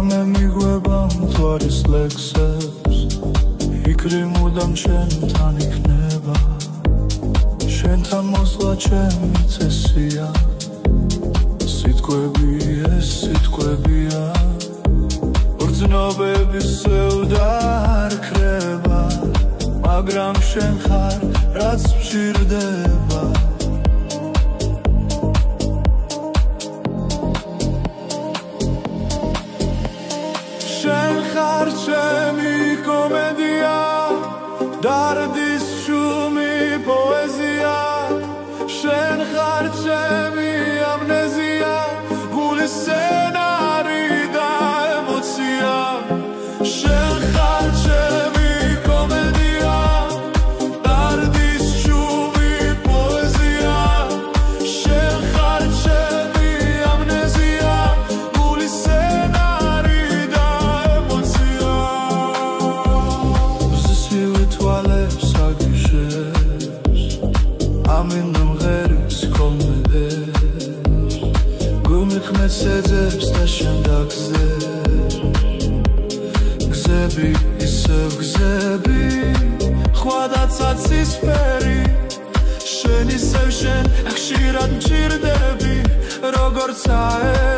რამე მიგვება მთვარის ლექსებს ფიქრი მუდამ შენთან იქნება შენთან მოსვლა ჩემი წესია სიტყვები ეს სიტყვებია ბრძნობების სევდა არ ქრება მაგრამ შენ ხარ რაც მჭირდება შენ ხარ ჩემი კომედია დარდის შუმი პოეზია შენ ხარ ჩემი ამნეზია გულის სცენარი და ემოცია შენ ხარ ჩემი კომედია დარდის შუმი პოეზია შენ ხარ ჩემი ამნეზია გულის სცენარი და ემოცია ვზისივე თვალებს აგიშებს ამინდა მღერის კომედებს გუმიხმეთ სეძებს და შენ დაგზებს გზები ისევ გზები ხვადაც აცისფერი შენ ისევ შენ ხშირად მჭირდები როგორც აე